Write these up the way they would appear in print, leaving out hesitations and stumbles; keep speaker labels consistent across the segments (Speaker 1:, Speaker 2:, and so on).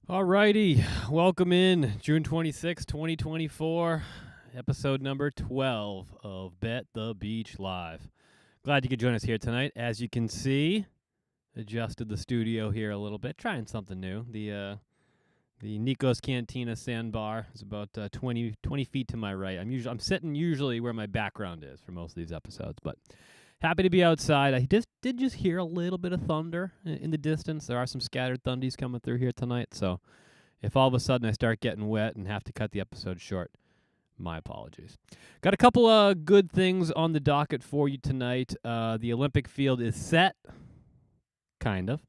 Speaker 1: Alrighty, welcome in June 26, 2024, episode number 12 of Bet the Beach Live. Glad you could join us here tonight. As you can see, adjusted the studio here a little bit, trying something new. The Nico's Cantina sandbar is about 20 feet to my right. I'm sitting usually where my background is for most of these episodes, but happy to be outside. I did just hear a little bit of thunder in the distance. There are some scattered thundies coming through here tonight, so if all of a sudden I start getting wet and have to cut the episode short, my apologies. Got a couple of good things on the docket for you tonight. The Olympic field is set, kind of.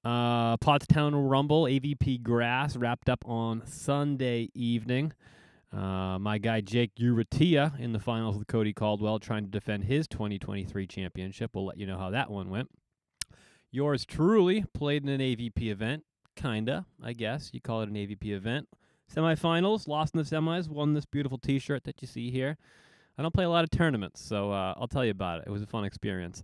Speaker 1: Pottstown Rumble, AVP Grass, wrapped up on Sunday evening. My guy Jake Uritia in the finals with Cody Caldwell trying to defend his 2023 championship. We'll let you know how that one went. Yours truly played in an AVP event. Kinda, I guess. You call it an AVP event. Semifinals, lost in the semis, won this beautiful t-shirt that you see here. I don't play a lot of tournaments, so I'll tell you about it. It was a fun experience.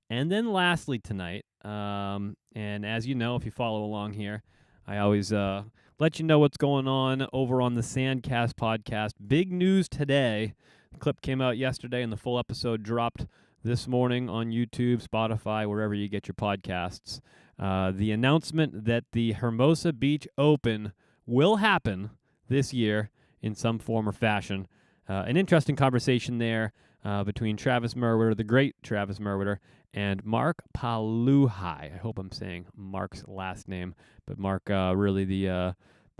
Speaker 1: And then lastly tonight, and as you know, if you follow along here, I always let you know what's going on over on the Sandcast podcast. Big news today. The clip came out yesterday, and the full episode dropped this morning on YouTube, Spotify, wherever you get your podcasts. The announcement that the Hermosa Beach Open will happen this year in some form or fashion. An interesting conversation there between Travis Merwitter, the great Travis Merwitter, and Mark Paluhai. I hope I'm saying Mark's last name, but Mark really the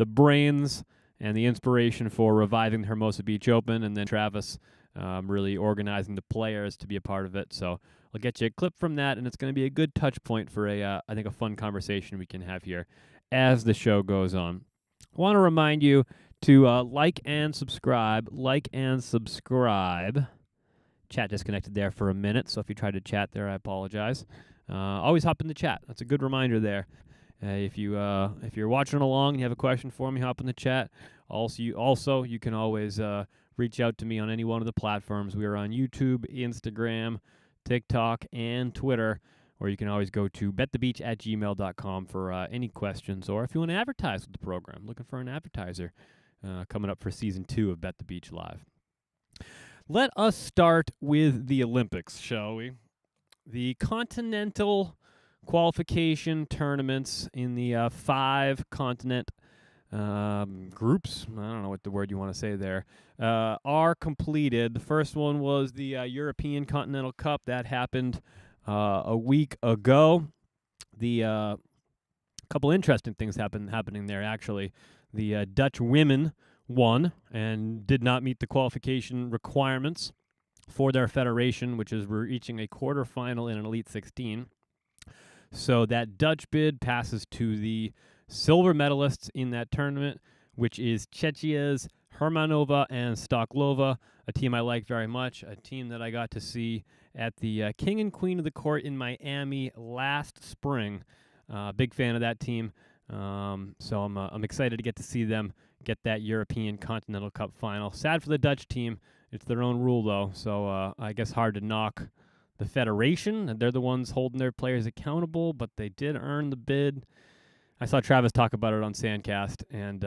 Speaker 1: brains and the inspiration for reviving the Hermosa Beach Open, and then Travis really organizing the players to be a part of it. So I'll get you a clip from that, and it's going to be a good touch point for I think a fun conversation we can have here as the show goes on. I want to remind you to like and subscribe. Chat disconnected there for a minute, so if you tried to chat there, I apologize. Always hop in the chat. That's a good reminder there. If you're watching along and you have a question for me, hop in the chat. Also, you can always reach out to me on any one of the platforms. We are on YouTube, Instagram, TikTok, and Twitter, or you can always go to betthebeach@gmail.com for any questions, or if you want to advertise with the program, looking for an advertiser coming up for Season 2 of Bet the Beach Live. Let us start with the Olympics, shall we? The continental qualification tournaments in the 5 continent groups, I don't know what the word you want to say there, are completed. The first one was the European Continental Cup. That happened a week ago. The couple interesting things happening there, actually. The Dutch women won and did not meet the qualification requirements for their federation, which is reaching a quarterfinal in an Elite 16. So that Dutch bid passes to the silver medalists in that tournament, which is Czechia's Hermanova and Stoklova, a team I like very much, a team that I got to see at the King and Queen of the Court in Miami last spring. Big fan of that team, so I'm excited to get to see them get that European Continental Cup final. Sad for the Dutch team. It's their own rule, though, so I guess hard to knock the federation. They're the ones holding their players accountable, but they did earn the bid. I saw Travis talk about it on Sandcast, and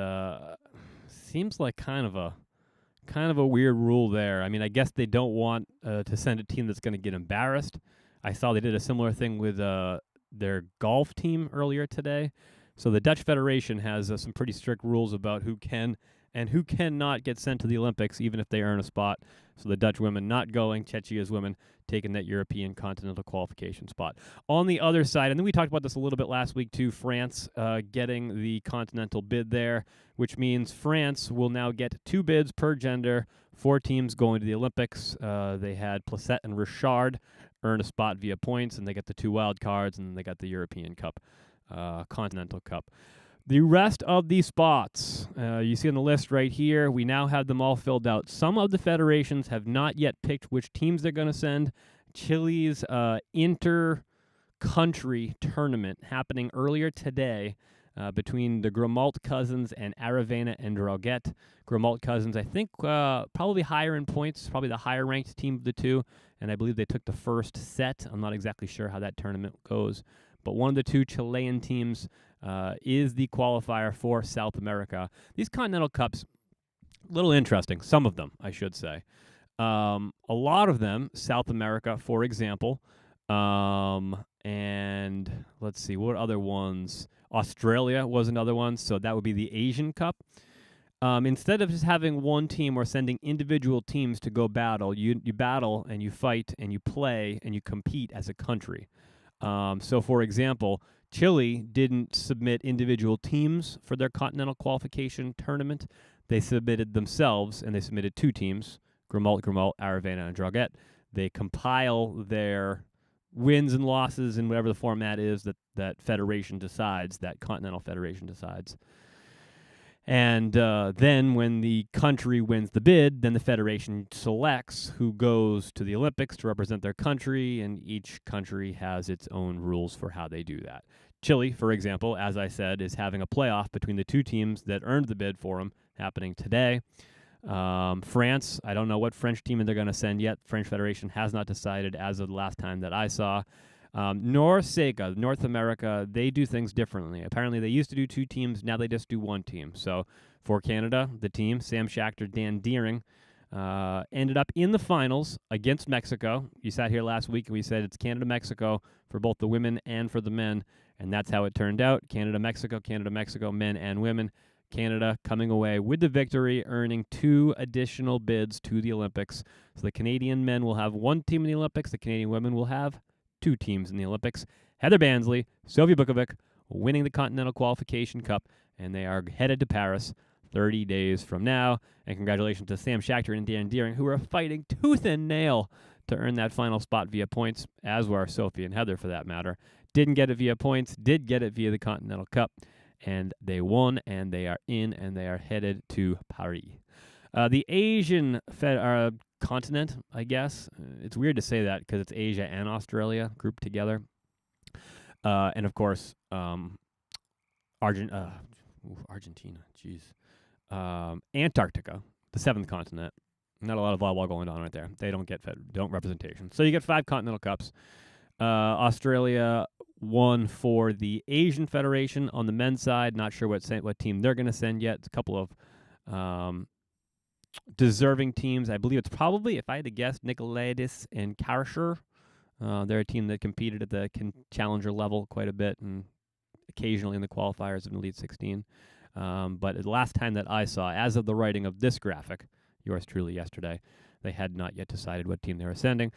Speaker 1: seems like kind of a weird rule there. I mean, I guess they don't want to send a team that's going to get embarrassed. I saw they did a similar thing with their golf team earlier today. So the Dutch Federation has some pretty strict rules about who can and who cannot get sent to the Olympics, even if they earn a spot. So the Dutch women not going, Czechia's women taking that European continental qualification spot. On the other side, and then we talked about this a little bit last week too, France getting the continental bid there, which means France will now get 2 bids per gender, 4 teams going to the Olympics. They had Plesset and Richard earn a spot via points, and they get the 2 wild cards, and then they got the European Cup, Continental Cup. The rest of the spots, you see on the list right here, we now have them all filled out. Some of the federations have not yet picked which teams they're going to send. Chile's inter-country tournament happening earlier today between the Grimalt cousins and Aravena and Droguet. Grimalt cousins, I think, probably higher in points, probably the higher-ranked team of the two, and I believe they took the first set. I'm not exactly sure how that tournament goes. But one of the 2 Chilean teams is the qualifier for South America. These Continental Cups, a little interesting. Some of them, I should say. A lot of them, South America, for example. And let's see, what other ones? Australia was another one, so that would be the Asian Cup. Instead of just having one team or sending individual teams to go battle, you battle and you fight and you play and you compete as a country. So, for example, Chile didn't submit individual teams for their continental qualification tournament. They submitted themselves, and they submitted 2 teams, Grimault, Aravena, and Droguet. They compile their wins and losses in whatever the format is that federation decides, that continental federation decides. And then when the country wins the bid, then the federation selects who goes to the Olympics to represent their country, and each country has its own rules for how they do that. Chile, for example, as I said, is having a playoff between the 2 teams that earned the bid for them, happening today. France, I don't know what French team they're going to send yet. French Federation has not decided as of the last time that I saw. NORCECA, North America, they do things differently. Apparently, they used to do 2 teams. Now they just do 1 team. So for Canada, the team, Sam Schachter, Dan Deering, ended up in the finals against Mexico. You sat here last week and we said it's Canada-Mexico for both the women and for the men. And that's how it turned out. Canada-Mexico, men and women. Canada coming away with the victory, earning 2 additional bids to the Olympics. So the Canadian men will have 1 team in the Olympics. The Canadian women will have 2 teams in the Olympics. Heather Bansley, Sofia Bukovic winning the Continental Qualification Cup, and they are headed to Paris 30 days from now. And congratulations to Sam Schachter and Dan Deering, who are fighting tooth and nail to earn that final spot via points, as were Sophie and Heather for that matter. Didn't get it via points, did get it via the Continental Cup, and they won, and they are in, and they are headed to Paris. The Asian continent, I guess. It's weird to say that because it's Asia and Australia grouped together. And, of course, Argentina, Antarctica, the 7th continent. Not a lot of volleyball going on right there. They don't get don't representation. So you get 5 Continental Cups. Australia won for the Asian Federation on the men's side. Not sure what team they're going to send yet. It's a couple of deserving teams. I believe it's probably, if I had to guess, Nikolaidis and Karasher. They're a team that competed at the challenger level quite a bit and occasionally in the qualifiers of the Elite 16. But the last time that I saw, as of the writing of this graphic, yours truly yesterday, they had not yet decided what team they were sending.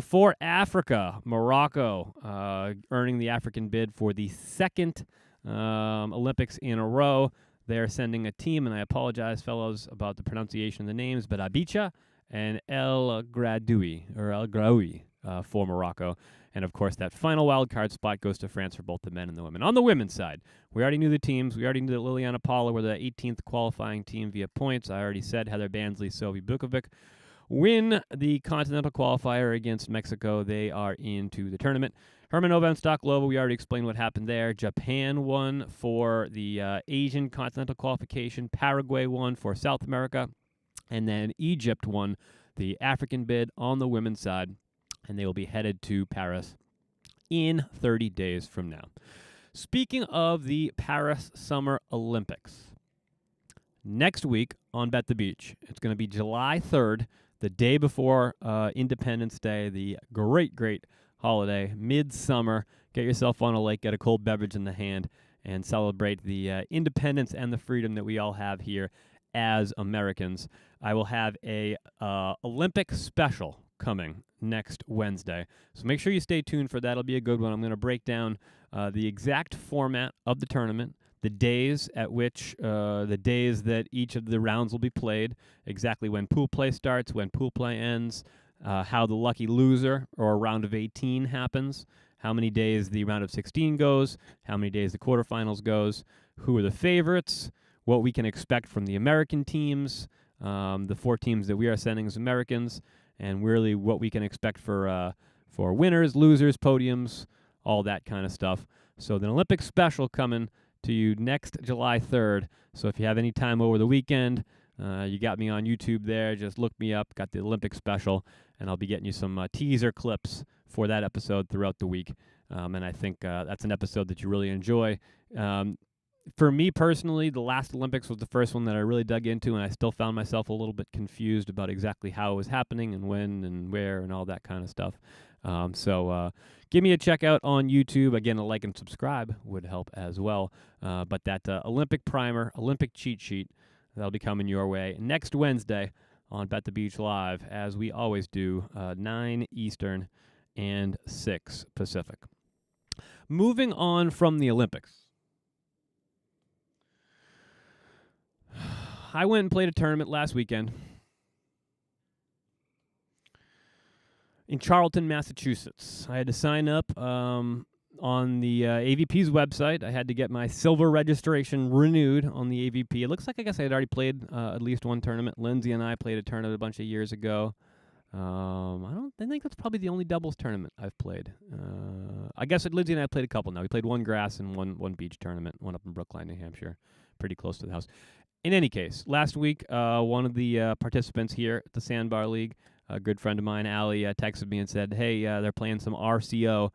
Speaker 1: For Africa, Morocco earning the African bid for the 2nd Olympics in a row. They are sending a team, and I apologize, fellows, about the pronunciation of the names, but Abicha and El Graoui for Morocco. And, of course, that final wild card spot goes to France for both the men and the women. On the women's side, we already knew the teams. We already knew that Liliana Paula were the 18th qualifying team via points. I already said Heather Bansley, Sofie Bukovic win the continental qualifier against Mexico. They are into the tournament. Hermanova and Stoklova, we already explained what happened there. Japan won for the Asian continental qualification. Paraguay won for South America. And then Egypt won the African bid on the women's side. And they will be headed to Paris in 30 days from now. Speaking of the Paris Summer Olympics, next week on Bet the Beach, it's going to be July 3rd, the day before Independence Day, the great holiday, midsummer. Get yourself on a lake, get a cold beverage in the hand, and celebrate the independence and the freedom that we all have here as Americans. I will have a Olympic special coming next Wednesday. So make sure you stay tuned for that. It'll be a good one. I'm going to break down the exact format of the tournament, the days at which, the days that each of the rounds will be played, exactly when pool play starts, when pool play ends, how the lucky loser or a round of 18 happens, how many days the round of 16 goes, how many days the quarterfinals goes, who are the favorites, what we can expect from the American teams, the 4 teams that we are sending as Americans, and really what we can expect for winners, losers, podiums, all that kind of stuff. So the Olympic special coming to you next July 3rd. So if you have any time over the weekend, you got me on YouTube there. Just look me up. Got the Olympic special, and I'll be getting you some teaser clips for that episode throughout the week. And I think that's an episode that you really enjoy. For me personally, the last Olympics was the first one that I really dug into, and I still found myself a little bit confused about exactly how it was happening and when and where and all that kind of stuff. So give me a check out on YouTube. Again, a like and subscribe would help as well. But that Olympic primer, Olympic cheat sheet, that'll be coming your way next Wednesday on Bet the Beach Live, as we always do, 9 Eastern and 6 Pacific. Moving on from the Olympics. I went and played a tournament last weekend in Charlton, Massachusetts. I had to sign up on the AVP's website. I had to get my silver registration renewed on the AVP. It looks like I guess I had already played at least one tournament. Lindsay and I played a tournament a bunch of years ago. I think that's probably the only doubles tournament I've played. I guess Lindsay and I played a couple now. We played one grass and one beach tournament, one up in Brookline, New Hampshire, pretty close to the house. In any case, last week, one of the participants here at the Sandbar League, a good friend of mine, Allie, texted me and said, hey, they're playing some RCO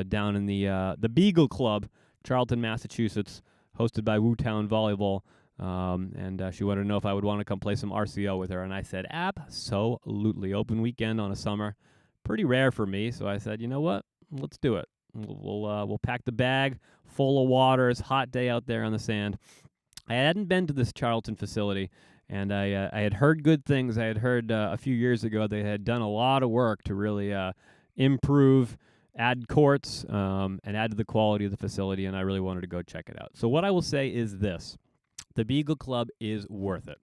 Speaker 1: down in the Beagle Club, Charlton, Massachusetts, hosted by Wootown Volleyball. And she wanted to know if I would want to come play some RCO with her. And I said, absolutely. Open weekend on a summer. Pretty rare for me. So I said, you know what? Let's do it. We'll pack the bag full of water. It's a hot day out there on the sand. I hadn't been to this Charlton facility, and I had heard good things. I had heard a few years ago they had done a lot of work to really improve, add courts, and add to the quality of the facility, and I really wanted to go check it out. So what I will say is this. The Beagle Club is worth it.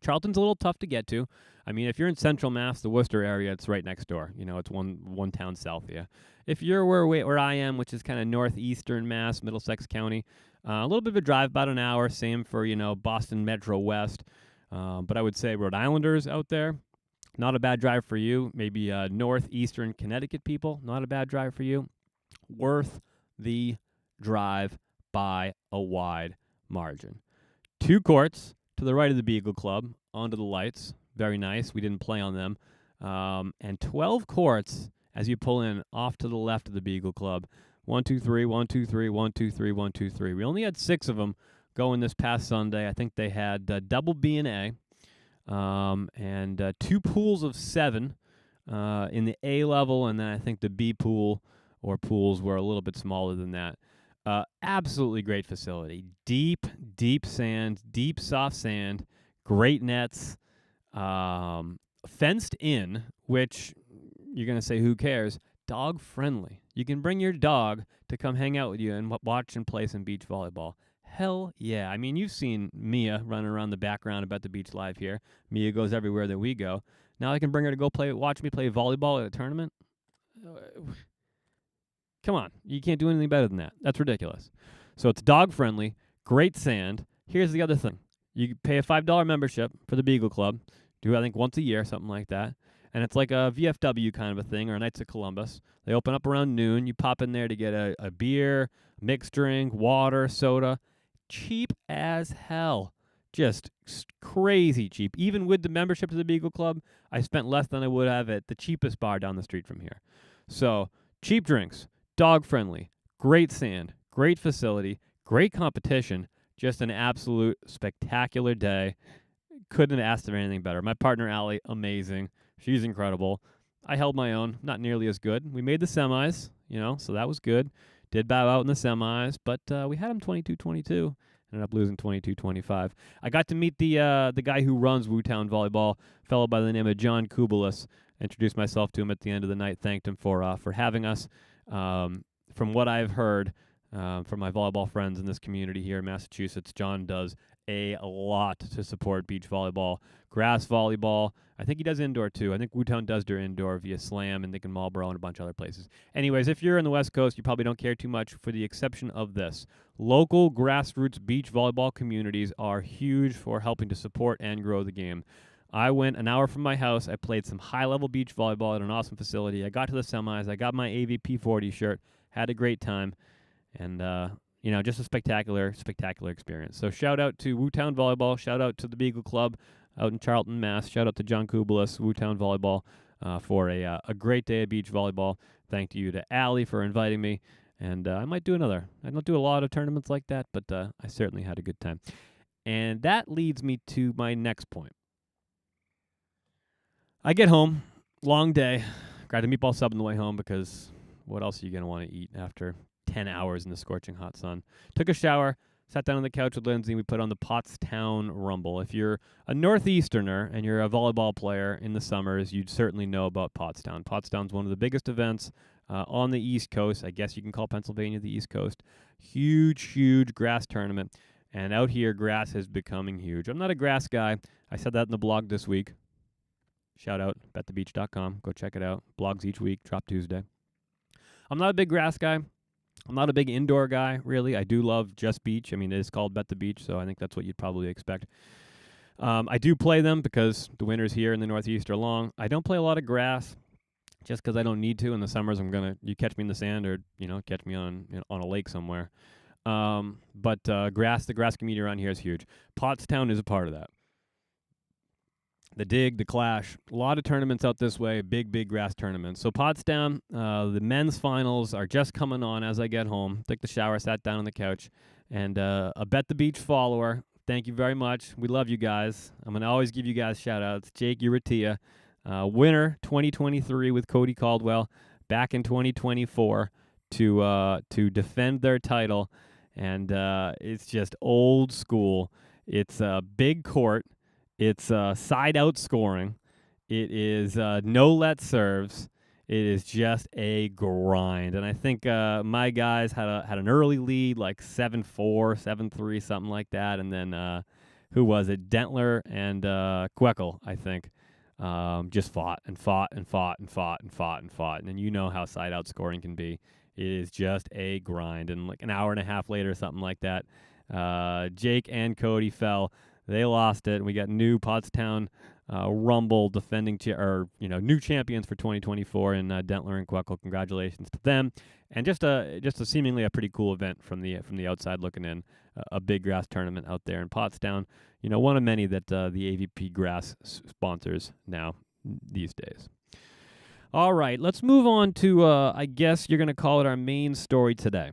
Speaker 1: Charlton's a little tough to get to. I mean, if you're in Central Mass, the Worcester area, it's right next door. You know, it's one town south of you. If you're where I am, which is kind of northeastern Mass, Middlesex County, a little bit of a drive, about an hour. Same for, Boston Metro West. But I would say Rhode Islanders out there, not a bad drive for you. Maybe northeastern Connecticut people, not a bad drive for you. Worth the drive by a wide margin. 2 courts to the right of the Beagle Club, onto the lights. Very nice. We didn't play on them. And 12 courts as you pull in off to the left of the Beagle Club. 1, 2, 3, 1, 2, 3, 1, 2, 3, 1, 2, 3. We only had 6 of them going this past Sunday. I think they had double B and A, and 2 pools of 7 in the A level, and then I think the B pool or pools were a little bit smaller than that. Absolutely great facility. Deep sand, deep soft sand, great nets, fenced in, which you're going to say, who cares? Dog friendly. You can bring your dog to come hang out with you and watch and play some beach volleyball. Hell yeah. I mean, you've seen Mia running around the background about the beach live here. Mia goes everywhere that we go. Now I can bring her to go watch me play volleyball at a tournament? Come on. You can't do anything better than that. That's ridiculous. So it's dog friendly, great sand. Here's the other thing. You pay a $5 membership for the Beagle Club. Do, I think, once a year, something like that. And it's like a VFW kind of a thing, or a Knights of Columbus. They open up around noon. You pop in there to get a beer, mixed drink, water, soda. Cheap as hell. Just crazy cheap. Even with the membership to the Beagle Club, I spent less than I would have at the cheapest bar down the street from here. So, cheap drinks, dog-friendly, great sand, great facility, great competition, just an absolute spectacular day. Couldn't have asked for anything better. My partner, Allie, amazing. She's incredible. I held my own, not nearly as good. We made the semis, so that was good. Did bow out in the semis, but we had him 22-22. Ended up losing 22-25. I got to meet the guy who runs Wootown Volleyball, a fellow by the name of John Kubelis. Introduced myself to him at the end of the night. Thanked him for having us. From what I've heard from my volleyball friends in this community here in Massachusetts, John does a lot to support beach volleyball, grass volleyball. I think he does indoor too. I think Wootown does their indoor via Slam and Lincoln Marlboro and a bunch of other places. Anyways, if you're in the West Coast, you probably don't care too much, for the exception of this. Local grassroots beach volleyball communities are huge for helping to support and grow the game. I went an hour from my house. I played some high-level beach volleyball at an awesome facility. I got to the semis. I got my AVP 40 shirt. Had a great time. And, just a spectacular experience. So shout out to Wootown Volleyball. Shout out to the Beagle Club out in Charlton, Mass. Shout out to John Kubelis, Wootown Volleyball. for a great day of beach volleyball. Thank you to Allie for inviting me. And I might do another. I don't do a lot of tournaments like that, but I certainly had a good time. And that leads me to my next point. I get home, long day, grabbed a meatball sub on the way home because what else are you going to want to eat after 10 hours in the scorching hot sun? Took a shower, sat down on the couch with Lindsay, and we put on the Pottstown Rumble. If you're a Northeasterner and you're a volleyball player in the summers, you'd certainly know about Pottstown. Pottstown's one of the biggest events on the East Coast. I guess you can call Pennsylvania the East Coast. Huge grass tournament. And out here, grass is becoming huge. I'm not a grass guy. I said that in the blog this week. Shout out, betthebeach.com. Go check it out. Blogs each week, drop Tuesday. I'm not a big grass guy. I'm not a big indoor guy, really. I do love just beach. I mean, it is called Bet the Beach, so I think that's what you'd probably expect. I do play them because the winters here in the Northeast are long. I don't play a lot of grass just because I don't need to. In the summers, you catch me in the sand or, catch me on a lake somewhere. But the grass community around here is huge. Pottstown is a part of that. The Dig, the Clash, a lot of tournaments out this way, big grass tournaments. So Pottstown, the men's finals are just coming on as I get home. Took the shower, sat down on the couch, and a Bet the Beach follower. Thank you very much. We love you guys. I'm going to always give you guys shout-outs. Jake Uratia, winner 2023 with Cody Caldwell, back in 2024 to defend their title. And it's just old school. It's a big court. It's side-out scoring. It is no-let serves. It is just a grind. And I think my guys had an early lead, like 7-4, 7-3, something like that. And then, who was it? Dentler and Queckel, I think, just fought. And then you know how side-out scoring can be. It is just a grind. And like an hour and a half later, something like that, Jake and Cody fell. They lost it, and we got new Pottstown Rumble defending new champions for 2024 in Dentler and Queckel. Congratulations to them, and just a seemingly a pretty cool event from the outside looking in. A big grass tournament out there in Pottstown. One of many that the AVP Grass sponsors now these days. All right, let's move on to I guess you're gonna call it our main story today.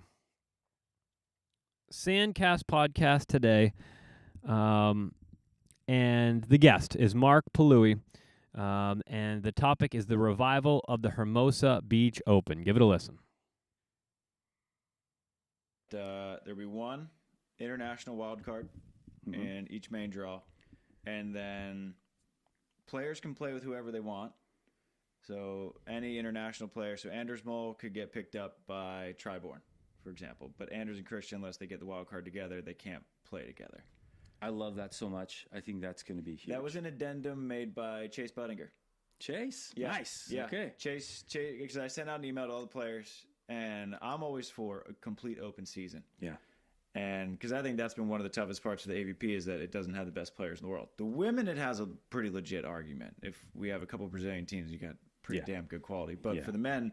Speaker 1: Sandcast podcast today. And the guest is Mark Palui, and the topic is the revival of the Hermosa Beach Open. Give it a listen.
Speaker 2: There'll be one international wild card in each main draw, and then players can play with whoever they want. So any international player, so Anders Mole could get picked up by Triborn, for example, but Anders and Christian, unless they get the wild card together, they can't play together.
Speaker 3: I love that so much. I think that's going to be huge.
Speaker 2: That was an addendum made by Chase Budinger.
Speaker 3: Chase?
Speaker 2: Yeah.
Speaker 3: Nice.
Speaker 2: Yeah.
Speaker 3: Okay.
Speaker 2: Chase, because I sent out an email to all the players, and I'm always for a complete open season.
Speaker 3: Yeah.
Speaker 2: And because I think that's been one of the toughest parts of the AVP is that it doesn't have the best players in the world. The women, it has a pretty legit argument. If we have a couple of Brazilian teams, you got pretty damn good quality. But for the men,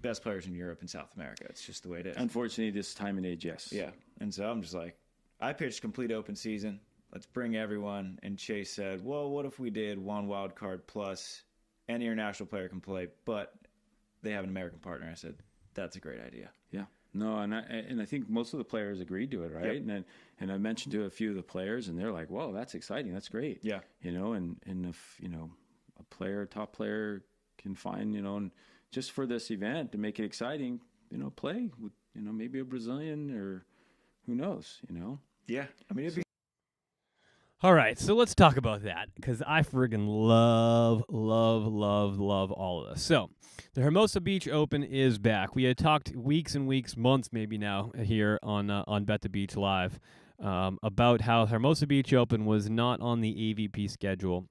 Speaker 2: best players in Europe and South America. It's just the way it is.
Speaker 3: Unfortunately, this time and age, yes.
Speaker 2: Yeah. And so I'm just like, I pitched complete open season. Let's bring everyone. And Chase said, well, what if we did one wild card plus any international player can play, but they have an American partner? I said, that's a great idea.
Speaker 3: Yeah. No, and I think most of the players agreed to it, right?
Speaker 2: Yep.
Speaker 3: And I mentioned to a few of the players, and they're like, "Whoa, that's exciting! That's great!"
Speaker 2: Yeah.
Speaker 3: And if a top player can find and just for this event to make it exciting, play with maybe a Brazilian or who knows,
Speaker 2: Yeah. I mean, it'd be.
Speaker 1: All right, so let's talk about that because I friggin' love all of this. So, the Hermosa Beach Open is back. We had talked weeks and weeks, months maybe now here on Bet the Beach Live about how Hermosa Beach Open was not on the AVP schedule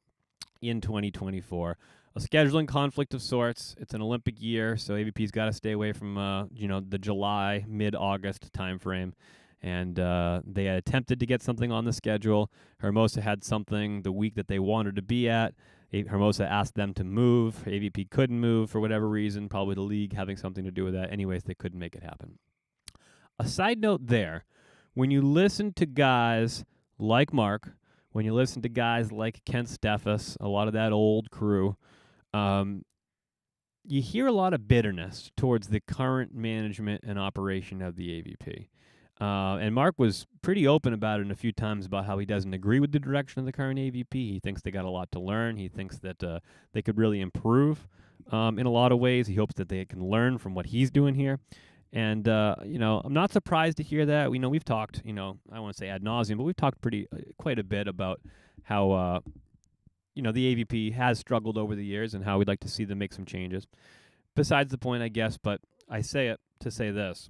Speaker 1: in 2024. A scheduling conflict of sorts. It's an Olympic year, so AVP's got to stay away from the July, mid-August timeframe. And they had attempted to get something on the schedule. Hermosa had something the week that they wanted to be at. Hermosa asked them to move. AVP couldn't move for whatever reason, probably the league having something to do with that. Anyways, they couldn't make it happen. A side note there, when you listen to guys like Mark, when you listen to guys like Kent Steffes, a lot of that old crew, you hear a lot of bitterness towards the current management and operation of the AVP. And Mark was pretty open about it a few times about how he doesn't agree with the direction of the current AVP. He thinks they got a lot to learn. He thinks that they could really improve in a lot of ways. He hopes that they can learn from what he's doing here. And, I'm not surprised to hear that. We've talked, I don't want to say ad nauseum, but we've talked quite a bit about how, the AVP has struggled over the years and how we'd like to see them make some changes. Besides the point, I guess, but I say it to say this.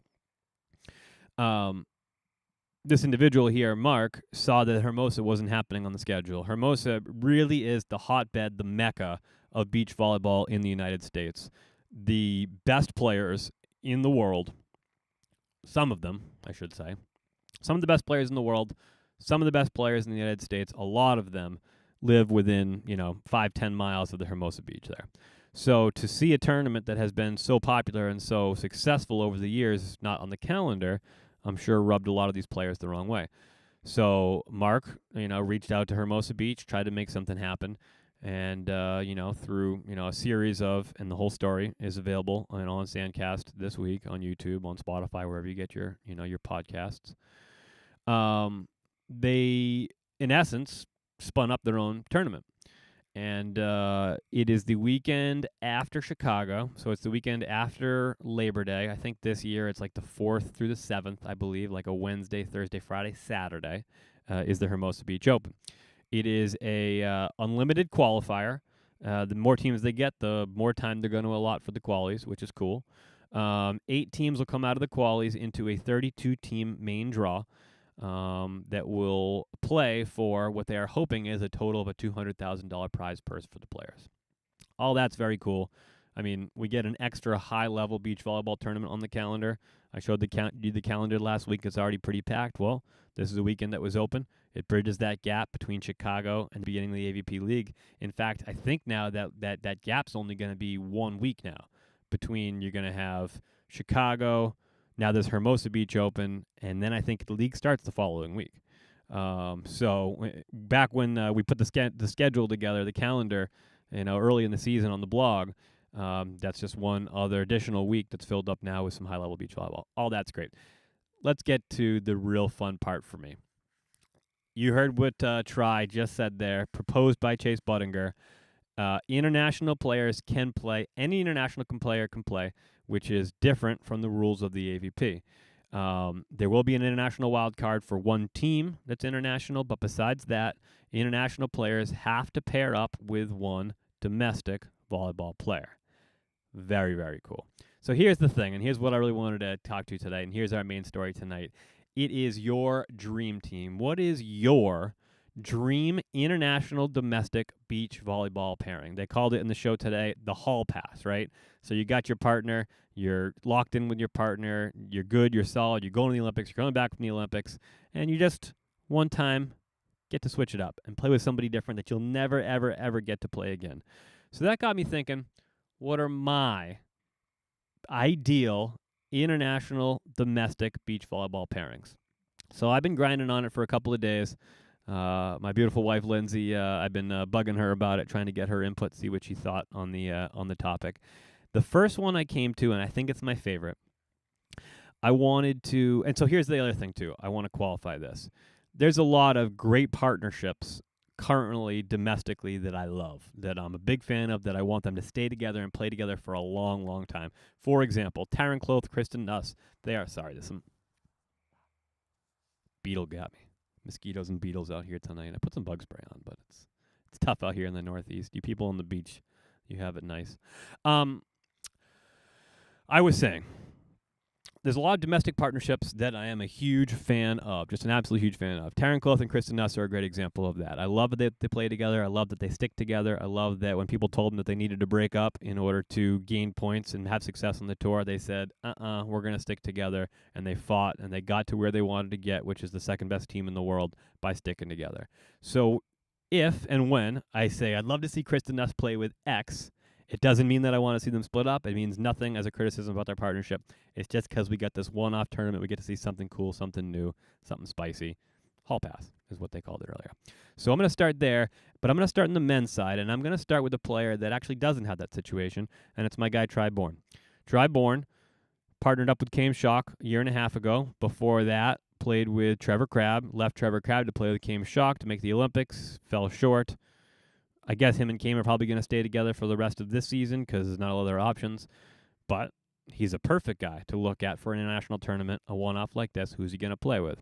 Speaker 1: This individual here, Mark, saw that Hermosa wasn't happening on the schedule. Hermosa really is the hotbed, the mecca of beach volleyball in the United States. The best players in the world, some of them, I should say, some of the best players in the world, some of the best players in the United States, a lot of them live within, 5-10 miles of the Hermosa Beach there. So to see a tournament that has been so popular and so successful over the years not on the calendar, I'm sure rubbed a lot of these players the wrong way. So Mark, reached out to Hermosa Beach, tried to make something happen. And, through, a series of, and the whole story is available on Sandcast this week on YouTube, on Spotify, wherever you get your podcasts. They, in essence, spun up their own tournament. And it is the weekend after Chicago. So it's the weekend after Labor Day. I think this year it's like the 4th through the 7th, I believe, like a Wednesday, Thursday, Friday, Saturday is the Hermosa Beach Open. It is a unlimited qualifier. The more teams they get, the more time they're going to allot for the qualies, which is cool. 8 teams will come out of the qualies into a 32-team main draw that will play for what they are hoping is a total of a $200,000 prize purse for the players. All that's very cool. I mean, we get an extra high-level beach volleyball tournament on the calendar. I showed the calendar last week. It's already pretty packed. Well, this is a weekend that was open. It bridges that gap between Chicago and the beginning of the AVP League. In fact, I think now that gap's only going to be 1 week now. Between you're going to have Chicago, now there's Hermosa Beach Open, and then I think the league starts the following week. So back when we put the schedule together, the calendar, early in the season on the blog, that's just one other additional week that's filled up now with some high-level beach volleyball. All that's great. Let's get to the real fun part for me. You heard what Try just said there, proposed by Chase Buttinger. International players can play. Any international player can play, which is different from the rules of the AVP. There will be an international wild card for one team that's international, but besides that, international players have to pair up with one domestic volleyball player. Very, very cool. So here's the thing, and here's what I really wanted to talk to today, and here's our main story tonight. It is your dream team. What is your dream international domestic beach volleyball pairing? They called it in the show today the hall pass, right? So you got your partner, you're locked in with your partner, you're good, you're solid, you're going to the Olympics, you're coming back from the Olympics, and you just one time get to switch it up and play with somebody different that you'll never, ever, ever get to play again. So that got me thinking, what are my ideal international domestic beach volleyball pairings? So I've been grinding on it for a couple of days. My beautiful wife, Lindsay, I've been bugging her about it, trying to get her input, see what she thought on the topic. The first one I came to, and I think it's my favorite, I wanted to, and so here's the other thing too, I want to qualify this. There's a lot of great partnerships currently domestically that I love, that I'm a big fan of, that I want them to stay together and play together for a long, long time. For example, Taryn Cloth, Kristen Nuss, there's some beetle got me. Mosquitoes and beetles out here tonight. I put some bug spray on, but it's tough out here in the Northeast. You people on the beach, you have it nice. I was saying, there's a lot of domestic partnerships that I am a huge fan of, just an absolute huge fan of. Taryn Cloth and Kristen Nuss are a great example of that. I love that they play together. I love that they stick together. I love that when people told them that they needed to break up in order to gain points and have success on the tour, they said, we're going to stick together. And they fought, and they got to where they wanted to get, which is the second best team in the world, by sticking together. So if and when I say I'd love to see Kristen Nuss play with X, it doesn't mean that I want to see them split up. It means nothing as a criticism about their partnership. It's just because we got this one-off tournament. We get to see something cool, something new, something spicy. Hall pass is what they called it earlier. So I'm going to start there, but I'm going to start in the men's side, and I'm going to start with a player that actually doesn't have that situation, and it's my guy Tri Bourne. Tri Bourne partnered up with Cam Shock a year and a half ago. Before that, played with Trevor Crabb, left Trevor Crabb to play with Cam Shock to make the Olympics, fell short. I guess him and Cam are probably going to stay together for the rest of this season because there's not other options, but he's a perfect guy to look at for an international tournament, a one-off like this. Who's he going to play with?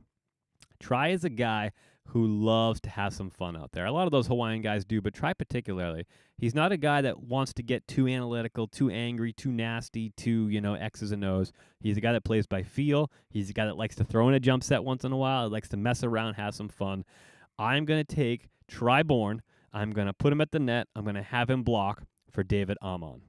Speaker 1: Tri is a guy who loves to have some fun out there. A lot of those Hawaiian guys do, but Tri particularly. He's not a guy that wants to get too analytical, too angry, too nasty, too, X's and O's. He's a guy that plays by feel. He's a guy that likes to throw in a jump set once in a while. He likes to mess around, have some fun. I'm going to take Tri Bourne. I'm going to put him at the net. I'm going to have him block for David Amon.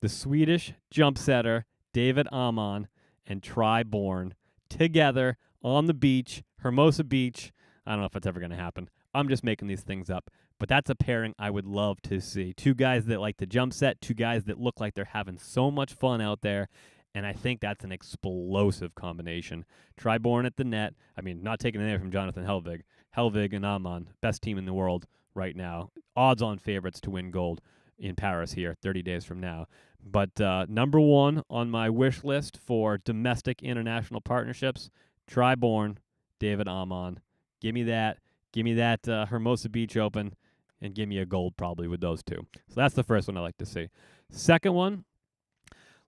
Speaker 1: The Swedish jump setter, David Amon, and Tri Bourne together on the beach, Hermosa Beach. I don't know if it's ever going to happen. I'm just making these things up. But that's a pairing I would love to see. Two guys that like to jump set, two guys that look like they're having so much fun out there. And I think that's an explosive combination. Tri Bourne at the net. I mean, not taking anything from Jonathan Helvig. Helvig and Amon, best team in the world right now. Odds-on favorites to win gold in Paris here 30 days from now. But number one on my wish list for domestic international partnerships, Tri Bourne, David Amon. Give me that Hermosa Beach Open, and give me a gold probably with those two. So that's the first one I like to see. Second one,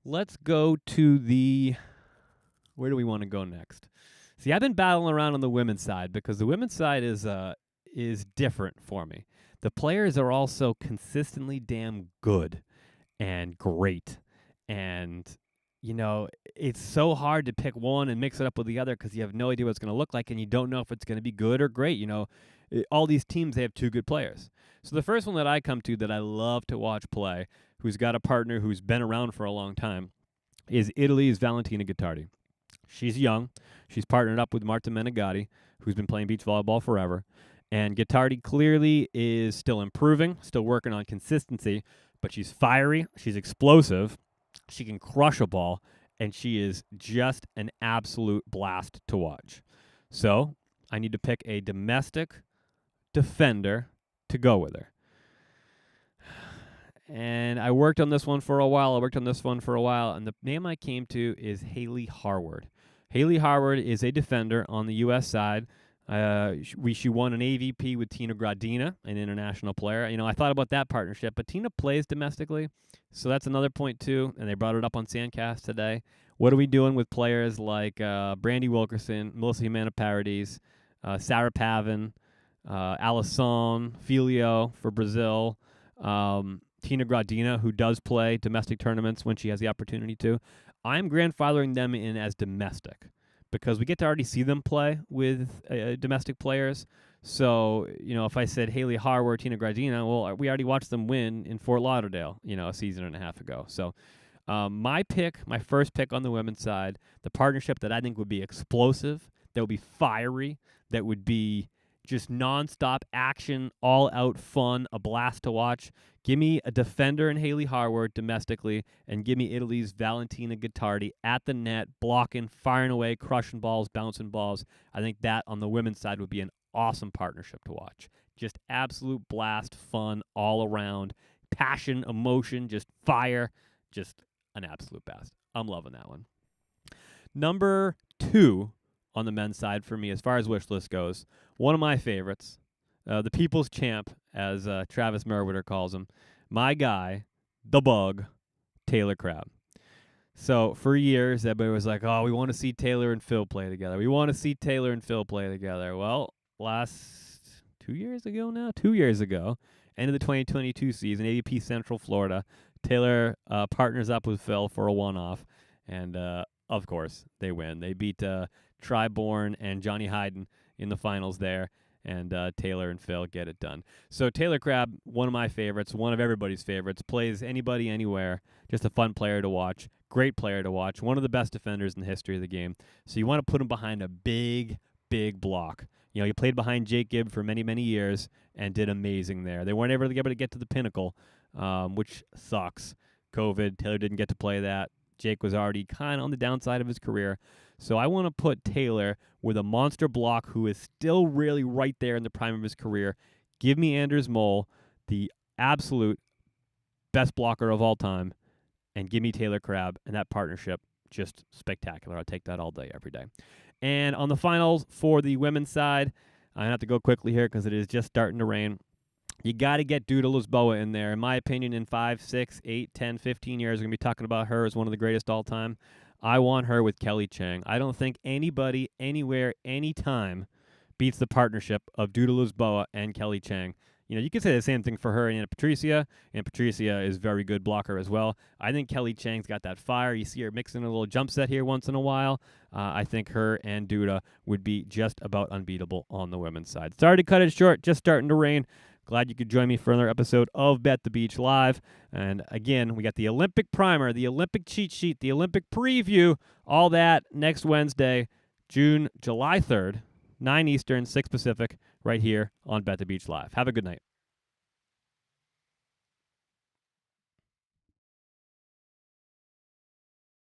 Speaker 1: let's go to where do we want to go next? See, I've been battling around on the women's side because the women's side is different for me. The players are also consistently damn good and great. And, it's so hard to pick one and mix it up with the other because you have no idea what it's going to look like and you don't know if it's going to be good or great. All these teams, they have two good players. So the first one that I come to that I love to watch play, who's got a partner who's been around for a long time, is Italy's Valentina Gottardi. She's young. She's partnered up with Marta Menegatti, who's been playing beach volleyball forever. And Gottardi clearly is still improving, still working on consistency, but she's fiery, she's explosive, she can crush a ball, and she is just an absolute blast to watch. So I need to pick a domestic defender to go with her. And I worked on this one for a while, and the name I came to is Haley Harward. Haley Harward is a defender on the U.S. side. She won an AVP with Tina Gradina, an international player. I thought about that partnership, but Tina plays domestically, so that's another point too, and they brought it up on Sandcast today. What are we doing with players like Brandy Wilkerson, Melissa Humana-Paradis, Sarah Pavin, Alisson, Filio for Brazil, Tina Gradina, who does play domestic tournaments when she has the opportunity to. I'm grandfathering them in as domestic, because we get to already see them play with domestic players. So, if I said Haley Harward, Tina Gradina, well, we already watched them win in Fort Lauderdale, a season and a half ago. So, my first pick on the women's side, the partnership that I think would be explosive, that would be fiery, that would be just nonstop action, all-out fun, a blast to watch. Give me a defender in Haley Harward domestically, and give me Italy's Valentina Gottardi at the net, blocking, firing away, crushing balls, bouncing balls. I think that on the women's side would be an awesome partnership to watch. Just absolute blast, fun, all around, passion, emotion, just fire, just an absolute blast. I'm loving that one. Number 2 on the men's side for me, as far as wish list goes, one of my favorites, the people's champ, as Travis Merwitter calls him, my guy, the bug, Taylor Crabb. So for years, everybody was like, oh, we want to see Taylor and Phil play together. Well, 2 years ago, end of the 2022 season, AVP Central Florida, Taylor partners up with Phil for a one-off, and of course, they win. They beat Tri Bourne and Johnny Hayden in the finals there, and Taylor and Phil get it done. So Taylor Crabb, one of my favorites, one of everybody's favorites, plays anybody, anywhere, just a fun player to watch, great player to watch, one of the best defenders in the history of the game. So you want to put him behind a big, big block. He played behind Jake Gibb for many, many years and did amazing there. They weren't able to get to the pinnacle, which sucks. COVID, Taylor didn't get to play that. Jake was already kind of on the downside of his career. So I want to put Taylor with a monster block who is still really right there in the prime of his career. Give me Anders Mole, the absolute best blocker of all time, and give me Taylor Crabb, and that partnership, just spectacular. I'll take that all day, every day. And on the finals for the women's side, I have to go quickly here because it is just starting to rain. You got to get Duda Lisboa in there. In my opinion, in 5, 6, 8, 10, 15 years, we're going to be talking about her as one of the greatest all time. I want her with Kelly Chang. I don't think anybody, anywhere, anytime beats the partnership of Duda Lisboa and Kelly Chang. You know, you could say the same thing for her and Anna Patricia. And Patricia is very good blocker as well. I think Kelly Chang's got that fire. You see her mixing a little jump set here once in a while. I think her and Duda would be just about unbeatable on the women's side. Sorry to cut it short, just starting to rain. Glad you could join me for another episode of Bet the Beach Live. And again, we got the Olympic primer, the Olympic cheat sheet, the Olympic preview, all that next Wednesday, July 3rd, 9 Eastern, 6 Pacific, right here on Bet the Beach Live. Have a good night.